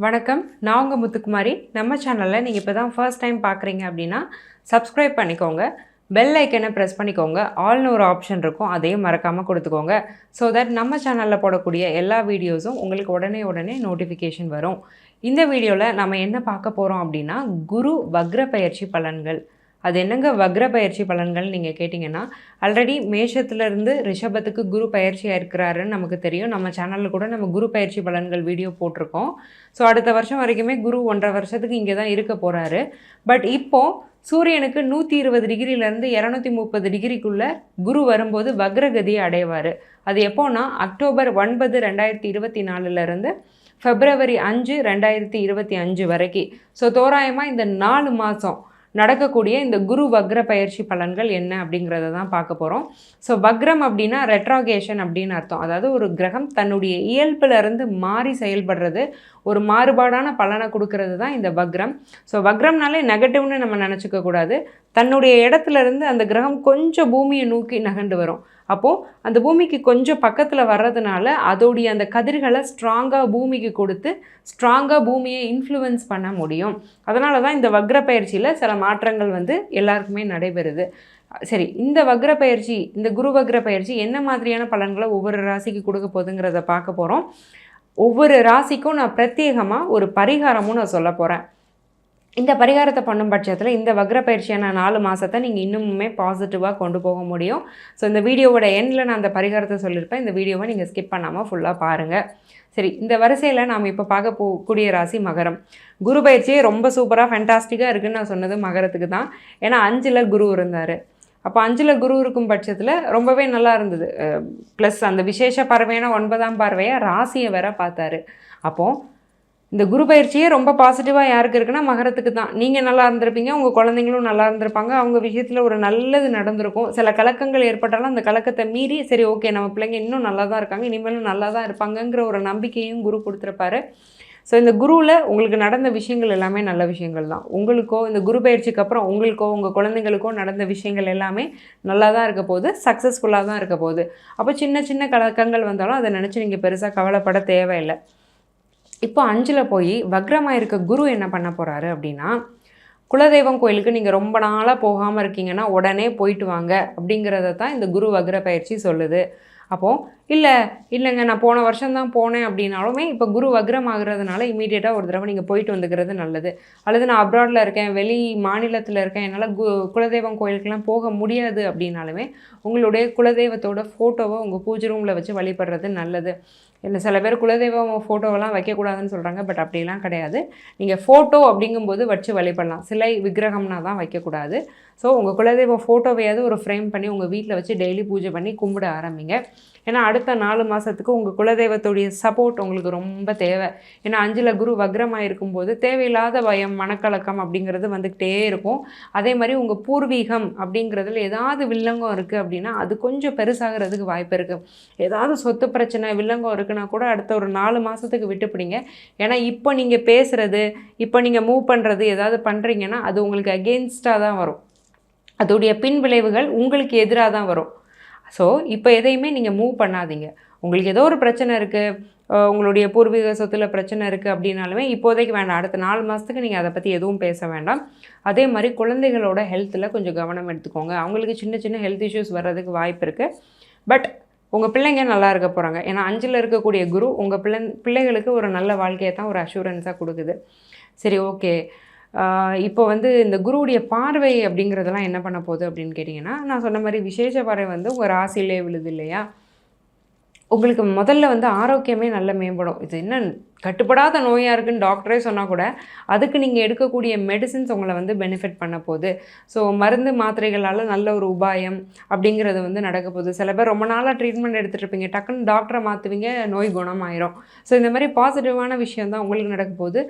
வணக்கம். நான் உங்க முத்துக்குமாரி. நம்ம சேனல்ல நீங்க இப்போ தான் ஃபர்ஸ்ட் டைம் பார்க்குறீங்க அப்படின்னா, சப்ஸ்கிரைப் பண்ணிக்கோங்க. பெல் ஐக்கனை ப்ரெஸ் பண்ணிக்கோங்க. ஆல்னு ஒரு ஆப்ஷன் இருக்கும். அதையும் மறக்காம குடுத்துக்கோங்க. ஸோ தட் நம்ம சேனல்ல போடக்கூடிய எல்லா வீடியோஸும் உங்களுக்கு உடனே நோட்டிஃபிகேஷன் வரும். இந்த வீடியோல நம்ம என்ன பார்க்க போறோம் அப்படின்னா, குரு வக்ர பெயர்ச்சி பலன்கள். அது என்னங்க வக்ர பெயர்ச்சி பலன்கள் நீங்க கேட்டிங்கன்னா, ஆல்ரெடி மேஷத்திலிருந்து ரிஷபத்துக்கு குரு பயிற்சியா இருக்கிறாருன்னு நமக்கு தெரியும். நம்ம சேனல்ல கூட நம்ம குரு பயிற்சி பலன்கள் வீடியோ போட்டிருக்கோம். ஸோ அடுத்த வருஷம் வரைக்குமே குரு 1½ வருஷத்துக்கு இங்கே தான் இருக்க போறாரு. பட் இப்போ சூரியனுக்கு 120 டிகிரிலேருந்து 230 டிகிரிக்குள்ள குரு வரும்போது வக்ரகதியை அடைவார். அது எப்போன்னா அக்டோபர் 9, 2024லேருந்து பிப்ரவரி 5, 2025 வரைக்கும். ஸோ தோராயமாக இந்த 4 மாதம் நடக்கக்கூடிய இந்த குரு வக்ர பயிற்சி பலன்கள் என்ன அப்படிங்கிறத தான் பார்க்க போகிறோம். ஸோ வக்ரம் அப்படின்னா ரெட்ராகேஷன் அப்படின்னு அர்த்தம். அதாவது ஒரு கிரகம் தன்னுடைய இயல்பிலிருந்து மாறி செயல்படுறது, ஒரு மாறுபாடான பலனை கொடுக்கறது தான் இந்த வக்ரம். ஸோ வக்ரம்னாலே நெகட்டிவ்னு நம்ம நினச்சிக்க கூடாது. தன்னுடைய இடத்துலேருந்து அந்த கிரகம் கொஞ்சம் பூமியை நோக்கி நகண்டு வரும். அப்போது அந்த பூமிக்கு கொஞ்சம் பக்கத்தில் வர்றதுனால அதோடைய அந்த கதிர்களை ஸ்ட்ராங்காக பூமிக்கு கொடுத்து ஸ்ட்ராங்காக பூமியை இன்ஃப்ளூயன்ஸ் பண்ண முடியும். அதனால தான் இந்த வக்ர பயிற்சியில் சில மாற்றங்கள் எல்லாருக்குமே நடைபெறுது. சரி, இந்த வக்ர பயிற்சி, இந்த குரு வக்ர பயிற்சி என்ன மாதிரியான பலன்களை ஒவ்வொரு ராசிக்கு கொடுக்க போகுதுங்கிறத பார்க்க போகிறோம். ஒவ்வொரு ராசிக்கும் நான் பிரத்யேகமாக ஒரு பரிகாரமும் நான் சொல்ல போகிறேன். இந்த பரிகாரத்தை பண்ணும் பட்சத்தில் இந்த வக்ர பயிற்சியான 4 மாதத்தை நீங்கள் இன்னுமுமே பாசிட்டிவாக கொண்டு போக முடியும். ஸோ இந்த வீடியோவோட எண்டில் நான் அந்த பரிகாரத்தை சொல்லியிருப்பேன். இந்த வீடியோவை நீங்கள் ஸ்கிப் பண்ணாமல் ஃபுல்லாக பாருங்கள். சரி, இந்த வரிசையில் நாம் இப்போ பார்க்க போகக்கூடிய ராசி மகரம். குரு பயிற்சியே ரொம்ப சூப்பராக ஃபேண்டாஸ்டிக்காக இருக்குதுன்னு நான் சொன்னது மகரத்துக்கு தான். ஏன்னா 5ல் குரு இருந்தார். அப்போ 5ல் குரு இருக்கும் பட்சத்தில் ரொம்பவே நல்லா இருந்தது. ப்ளஸ் அந்த விசேஷ பார்வையான 9ஆம் பார்வையாக ராசியை வேற பார்த்தாரு. அப்போது இந்த குரு பயிற்சியே ரொம்ப பாசிட்டிவாக யாருக்கு இருக்குன்னா மகரத்துக்கு தான். நீங்கள் நல்லா இருந்திருப்பீங்க, உங்கள் குழந்தைங்களும் நல்லா இருந்திருப்பாங்க, அவங்க விஷயத்தில் ஒரு நல்லது நடந்திருக்கும். சில கலக்கங்கள் ஏற்பட்டாலும் அந்த கலக்கத்தை மீறி சரி ஓகே நம்ம பிள்ளைங்க இன்னும் நல்லா தான் இருக்காங்க, இனிமேலும் நல்லா தான் இருப்பாங்கங்கிற ஒரு நம்பிக்கையும் குரு கொடுத்துருப்பாரு. ஸோ இந்த குருவில் உங்களுக்கு நடந்த விஷயங்கள் எல்லாமே நல்ல விஷயங்கள் தான். உங்களுக்கோ இந்த குரு பயிற்சிக்கு அப்புறம் உங்களுக்கோ உங்கள் குழந்தைங்களுக்கோ நடந்த விஷயங்கள் எல்லாமே நல்லா தான் இருக்க போகுது, சக்ஸஸ்ஃபுல்லாக தான் இருக்க போகுது. அப்போ சின்ன சின்ன கலக்கங்கள் வந்தாலும் அதை நினச்சி நீங்கள் பெருசாக கவலைப்பட தேவையில்லை. இப்போ 5ல் போய் வக்ரமாக இருக்க குரு என்ன பண்ண போகிறாரு அப்படின்னா, குலதெய்வம் கோயிலுக்கு நீங்கள் ரொம்ப நாளாக போகாமல் இருக்கீங்கன்னா உடனே போயிட்டு வாங்க அப்படிங்கிறத தான் இந்த குரு வக்ர பயிற்சி சொல்லுது. அப்போது இல்லைங்க நான் போன வருஷம்தான் போனேன் அப்படின்னாலுமே இப்போ குரு வக்ரம் ஆகுறதுனால இமீடியட்டாக ஒரு தடவை நீங்கள் போயிட்டு வந்துக்கிறது நல்லது. அல்லது நான் அப்ராடில் இருக்கேன், வெளி மாநிலத்தில் இருக்கேன், என்னால் குலதெய்வம் கோயிலுக்கெல்லாம் போக முடியாது அப்படின்னாலுமே உங்களுடைய குலதெய்வத்தோட ஃபோட்டோவை உங்கள் பூஜை ரூமில் வச்சு வழிபடுறது நல்லது. இல்லை சில பேர் குலதெய்வம் ஃபோட்டோவெல்லாம் வைக்கக்கூடாதுன்னு சொல்கிறாங்க. பட் அப்படிலாம் கிடையாது. நீங்கள் ஃபோட்டோ அப்படிங்கும்போது வச்சு வழிபடலாம். சிலை விக்கிரகம்னா தான் வைக்கக்கூடாது. ஸோ உங்கள் குலதெய்வம் ஃபோட்டோவையாவது ஒரு ஃப்ரேம் பண்ணி உங்கள் வீட்டில் வச்சு டெய்லி பூஜை பண்ணி கும்பிட ஆரம்பிங்க. ஏன்னா அடுத்த 4 மாதத்துக்கு உங்கள் குலதெய்வத்துடைய சப்போர்ட் உங்களுக்கு ரொம்ப தேவை. ஏன்னா 5ல் குரு வக்ரமாக இருக்கும்போது தேவையில்லாத பயம், மனக்கலக்கம் அப்படிங்கிறது வந்துக்கிட்டே இருக்கும். அதே மாதிரி உங்கள் பூர்வீகம் அப்படிங்கிறதுல ஏதாவது வில்லங்கம் இருக்குது அப்படின்னா அது கொஞ்சம் பெருசாகிறதுக்கு வாய்ப்பு இருக்குது. ஏதாவது சொத்து பிரச்சனை வில்லங்கம் இருக்குன்னா கூட அடுத்த ஒரு 4 மாதத்துக்கு விட்டுப்பிடிங்க. ஏன்னா இப்போ நீங்கள் பேசுகிறது, இப்போ நீங்கள் மூவ் பண்ணுறது ஏதாவது பண்ணுறீங்கன்னா அது உங்களுக்கு அகெயின்ஸ்டாக தான் வரும். அதோடைய பின் விளைவுகள் உங்களுக்கு எதிராக தான் வரும். ஸோ இப்போ எதையுமே நீங்கள் மூவ் பண்ணாதீங்க. உங்களுக்கு ஏதோ ஒரு பிரச்சனை இருக்குது, உங்களுடைய பூர்வீக சொத்தில் பிரச்சனை இருக்குது அப்படின்னாலுமே இப்போதைக்கு வேண்டாம். அடுத்த 4 மாதத்துக்கு நீங்கள் அதை பற்றி எதுவும் பேச வேண்டாம். அதே மாதிரி குழந்தைகளோட ஹெல்த்தில் கொஞ்சம் கவனம் எடுத்துக்கோங்க. அவங்களுக்கு சின்ன சின்ன ஹெல்த் இஷ்யூஸ் வர்றதுக்கு வாய்ப்பு இருக்குது. பட் உங்கள் பிள்ளைங்க நல்லா இருக்க போகிறாங்க. ஏன்னா 5ல் இருக்கக்கூடிய குரு உங்கள் பிள்ளைகளுக்கு ஒரு நல்ல வாழ்க்கையை தான் ஒரு அஷூரன்ஸாக கொடுக்குது. சரி ஓகே, இப்போ இந்த குருவுடைய பார்வை அப்படிங்கிறதெல்லாம் என்ன பண்ண போகுது அப்படின்னு கேட்டிங்கன்னா, நான் சொன்ன மாதிரி விசேஷ பார்வை உங்கள் ராசியிலே விழுது இல்லையா? உங்களுக்கு முதல்ல ஆரோக்கியமே நல்ல மேம்படும். இது என்ன கட்டுப்படாத நோயாக இருக்குதுன்னு டாக்டரே சொன்னால் கூட அதுக்கு நீங்கள் எடுக்கக்கூடிய மெடிசின்ஸ் உங்களை பெனிஃபிட் பண்ண போகுது. ஸோ மருந்து மாத்திரைகளால் நல்ல ஒரு உபாயம் அப்படிங்கிறது நடக்க போகுது. சில பேர் ரொம்ப நாளாக ட்ரீட்மெண்ட் எடுத்துகிட்டு இருப்பீங்க, டக்குன்னு டாக்டரை மாற்றுவீங்க, நோய் குணமாயிரும். ஸோ இந்த மாதிரி பாசிட்டிவான விஷயம் தான் உங்களுக்கு நடக்க போகுது.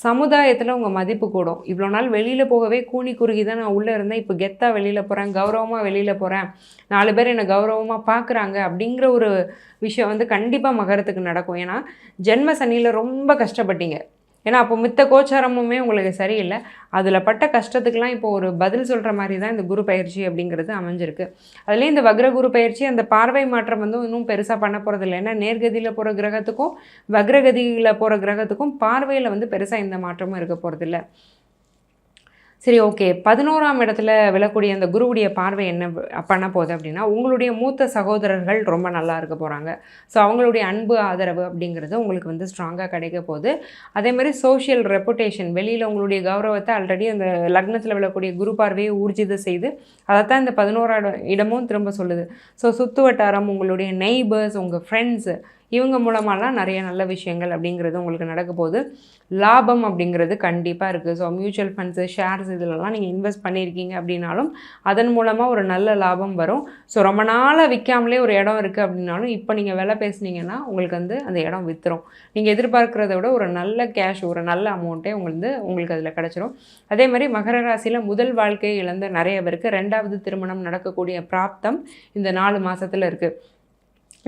சமுதாயத்தில் உங்கள் மதிப்பு கூடும். இவ்வளோ நாள் வெளியில் போகவே கூனி குறுகி தான் நான் உள்ளே இருந்தேன், இப்போ கெத்தாக வெளியில் போகிறேன், கௌரவமாக வெளியில் போகிறேன், 4 பேர் என்னை கௌரவமாக பார்க்குறாங்க அப்படிங்கிற ஒரு விஷயம் கண்டிப்பாக மகரத்துக்கு நடக்கும். ஏன்னா ஜென்ம சனியில் ரொம்ப கஷ்டப்பட்டீங்க. ஏன்னா அப்போ மித்த கோச்சாரமுமே உங்களுக்கு சரியில்லை. அதில் பட்ட கஷ்டத்துக்கெலாம் இப்போ ஒரு பதில் சொல்கிற மாதிரி தான் இந்த குரு பயிற்சி அப்படிங்கிறது அமைஞ்சிருக்கு. அதுலேயும் இந்த வக்ர குரு பயிற்சி அந்த பார்வை மாற்றம் வந்து இன்னும் பெருசாக பண்ண போகிறதில்ல. ஏன்னா நேர்கதியில் போகிற கிரகத்துக்கும் வக்ரகதியில் போகிற கிரகத்துக்கும் பார்வையில் வந்து பெருசாக எந்த மாற்றமும் இருக்க போகிறதில்ல. சரி, ஓகே. 11ஆம் இடத்துல விழக்கூடிய அந்த குருவுடைய பார்வை என்ன பண்ண போகுது அப்படின்னா, உங்களுடைய மூத்த சகோதரர்கள் ரொம்ப நல்லா இருக்க போகிறாங்க. ஸோ அவங்களுடைய அன்பு, ஆதரவு அப்படிங்கிறது உங்களுக்கு வந்து ஸ்ட்ராங்காக கிடைக்க போகுது. அதேமாதிரி சோஷியல் ரெப்புடேஷன், வெளியில் உங்களுடைய கௌரவத்தை ஆல்ரெடி அந்த லக்னத்தில் விழக்கூடிய குரு பார்வையை ஊர்ஜிதம் செய்து அதைத்தான் இந்த 11ஆம் இடமும் திரும்ப சொல்லுது. ஸோ சுற்று வட்டாரம், உங்களுடைய நெய்பர்ஸ், உங்கள் ஃப்ரெண்ட்ஸு, இவங்க மூலமாலாம் நிறைய நல்ல விஷயங்கள் அப்படிங்கிறது உங்களுக்கு நடக்க போகுது. லாபம் அப்படிங்கிறது கண்டிப்பாக இருக்குது. ஸோ மியூச்சுவல் ஃபண்ட்ஸு, ஷேர்ஸ் இதிலலாம் நீங்கள் இன்வெஸ்ட் பண்ணியிருக்கீங்க அப்படின்னாலும் அதன் மூலமாக ஒரு நல்ல லாபம் வரும். ஸோ ரொம்ப நாளாக விற்காமலே ஒரு இடம் இருக்குது அப்படின்னாலும் இப்போ நீங்கள் விலை பேசுனீங்கன்னா உங்களுக்கு வந்து அந்த இடம் விற்றுரும். நீங்கள் எதிர்பார்க்குறத விட ஒரு நல்ல கேஷ், ஒரு நல்ல அமௌண்ட்டே உங்களுக்கு அதில் கிடச்சிரும். அதே மாதிரி மகர ராசியில் முதல் வாழ்க்கையை இழந்த நிறைய பேருக்கு 2வது திருமணம் நடக்கக்கூடிய பிராப்தம் இந்த 4 மாதத்தில் இருக்குது.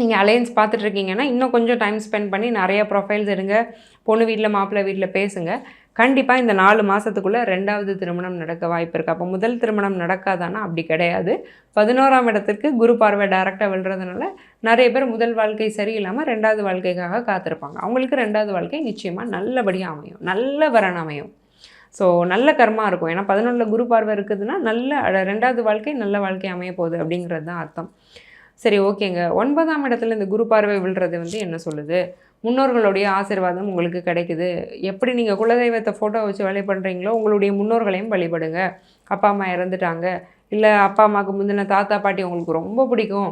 நீங்கள் அலையன்ஸ் பார்த்துட்ருக்கீங்கன்னா இன்னும் கொஞ்சம் டைம் ஸ்பெண்ட் பண்ணி நிறைய ப்ரொஃபைல்ஸ் எடுங்க, பொண்ணு வீட்டில் மாப்பிள்ளை வீட்டில் பேசுங்க. கண்டிப்பாக இந்த 4 மாதத்துக்குள்ளே 2வது திருமணம் நடக்க வாய்ப்பு இருக்குது. அப்போ முதல் திருமணம் நடக்காதானா? அப்படி கிடையாது. 11ஆம் இடத்திற்கு குரு பார்வை டைரெக்டாக விழுறதுனால நிறைய பேர் முதல் வாழ்க்கை சரியில்லாமல் 2வது வாழ்க்கைக்காக காத்திருப்பாங்க. அவங்களுக்கு 2வது வாழ்க்கை நிச்சயமாக நல்லபடியாக அமையும், நல்ல வரன் அமையும். ஸோ நல்ல கர்மா இருக்கும். ஏன்னா 11ல் குரு பார்வை இருக்குதுன்னா நல்ல 2வது வாழ்க்கை நல்ல வாழ்க்கை அமைய போகுது அப்படிங்கிறது தான் அர்த்தம். சரி, ஓகேங்க. 9ஆம் இடத்துல இந்த குரு பார்வை விழுறது வந்து என்ன சொல்லுது? முன்னோர்களுடைய ஆசீர்வாதம் உங்களுக்கு கிடைக்குது. எப்படி நீங்கள் குலதெய்வத்தை ஃபோட்டோ வச்சு வழிபடுறீங்களோ உங்களுடைய முன்னோர்களையும் வழிபடுங்க. அப்பா அம்மா இறந்துட்டாங்க, இல்லை அப்பா அம்மாவுக்கு முந்தின தாத்தா பாட்டி உங்களுக்கு ரொம்ப பிடிக்கும்,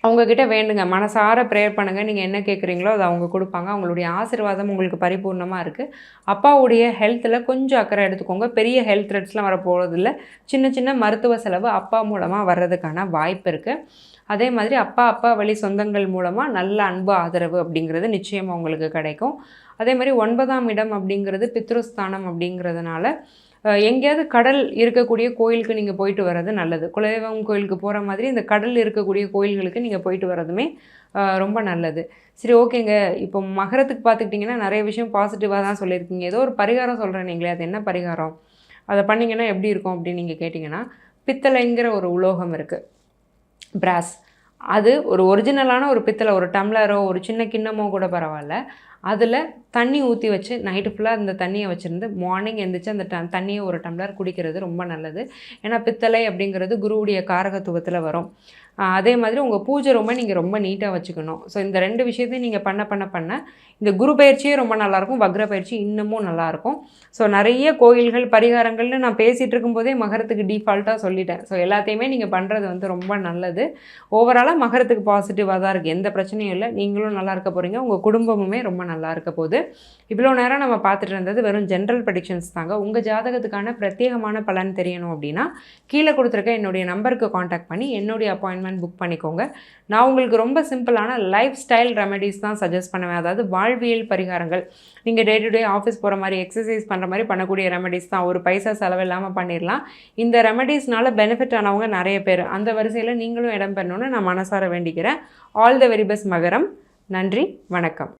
அவங்கக்கிட்ட வேண்டுங்க, மனசார ப்ரேயர் பண்ணுங்கள். நீங்கள் என்ன கேட்குறீங்களோ அதை அவங்க கொடுப்பாங்க. அவங்களுடைய ஆசீர்வாதம் உங்களுக்கு பரிபூர்ணமாக இருக்குது. அப்பாவுடைய ஹெல்த்தில் கொஞ்சம் அக்கறை எடுத்துக்கோங்க. பெரிய ஹெல்த் த்ரெட்ஸ்லாம் வரப்போகிறதில்ல. சின்ன சின்ன மருத்துவ செலவு அப்பா மூலமாக வர்றதுக்கான வாய்ப்பு இருக்குது. அதே மாதிரி அப்பா வழி சொந்தங்கள் மூலமாக நல்ல அன்பு, ஆதரவு அப்படிங்கிறது நிச்சயமாக உங்களுக்கு கிடைக்கும். அதே மாதிரி 9ஆம் இடம் அப்படிங்கிறது பித்ருஸ்தானம் அப்படிங்கிறதுனால எங்கேயாவது கடல் இருக்கக்கூடிய கோயிலுக்கு நீங்கள் போயிட்டு வர்றது நல்லது. குலதெய்வம் கோயிலுக்கு போகிற மாதிரி இந்த கடல் இருக்கக்கூடிய கோயில்களுக்கு நீங்கள் போயிட்டு வர்றதுமே ரொம்ப நல்லது. சரி, ஓகேங்க. இப்போ மகரத்துக்கு பார்த்துக்கிட்டிங்கன்னா நிறைய விஷயம் பாசிட்டிவாக தான் சொல்லியிருக்கீங்க. ஏதோ ஒரு பரிகாரம் சொல்கிறேன் நீங்களே, அது என்ன பரிகாரம், அதை பண்ணிங்கன்னா எப்படி இருக்கும் அப்படின்னு நீங்கள் கேட்டிங்கன்னா, பித்தளைங்கிற ஒரு உலோகம் இருக்குது, பிராஸ். அது ஒரு ஒரிஜினலான ஒரு பித்தளை, ஒரு டம்ளரோ ஒரு சின்ன கிண்ணமோ கூட பரவாயில்ல. அதில் தண்ணி ஊற்றி வச்சு நைட்டு ஃபுல்லாக அந்த தண்ணியை வச்சுருந்து மார்னிங் எழுந்திரிச்சு அந்த தண்ணியை ஒரு டம்ளர் குடிக்கிறது ரொம்ப நல்லது. ஏன்னா பித்தளை அப்படிங்கிறது குருவுடைய காரகத்துவத்தில் வரும். அதே மாதிரி உங்கள் பூஜை ரூமை நீங்கள் ரொம்ப நீட்டாக வச்சுக்கணும். ஸோ இந்த 2 விஷயத்தையும் நீங்கள் பண்ண இந்த குரு பயிற்சியே ரொம்ப நல்லாயிருக்கும், வக்ர பயிற்சி இன்னமும் நல்லாயிருக்கும். ஸோ நிறைய கோயில்கள், பரிகாரங்கள்னு நான் பேசிகிட்டு இருக்கும்போதே மகரத்துக்கு டிஃபால்ட்டாக சொல்லிட்டேன். ஸோ எல்லாத்தையுமே நீங்கள் பண்ணுறது வந்து ரொம்ப நல்லது. ஓவராலாக மகரத்துக்கு பாசிட்டிவாக தான் இருக்குது, எந்த பிரச்சனையும் இல்லை. நீங்களும் நல்லா இருக்க போகிறீங்க, உங்கள் குடும்பமுமே ரொம்ப நல்லா இருக்க போகுது. இவ்வளோ நேரம் நம்ம பார்த்துட்டு இருந்தது வெறும் ஜென்ரல் ப்ரெடிக்ஷன்ஸ் தாங்க. உங்கள் ஜாதகத்துக்கான பிரத்யேகமான பலன் தெரியணும் அப்படின்னா கீழே கொடுத்துருக்க என்னுடைய நம்பருக்கு காண்டாக்ட் பண்ணி என்னுடைய அப்பாயின்மெண்ட் புக் பண்ணிக்கோங்க. நான் உங்களுக்கு ரொம்ப சிம்பிளான லைஃப் ஸ்டைல் ரெமெடிஸ் தான் சஜஸ்ட் பண்ணுவேன். அதாவது வாழ்வியல் பரிகாரங்கள், நீங்கள் டே டு டே ஆஃபீஸ் போகிற மாதிரி, எக்ஸசைஸ் பண்ணுற மாதிரி பண்ணக்கூடிய ரெமெடிஸ் தான். ஒரு பைசா செலவில்லாமல் பண்ணிடலாம். இந்த ரெமெடிஸ்னால பெனிஃபிட் ஆனவங்க நிறைய பேர். அந்த வரிசையில் நீங்களும் இடம் பெறணும்னு நான் மனசார வேண்டிக்கிறேன். ஆல் த வெரி பெஸ்ட் மகரம். நன்றி, வணக்கம்.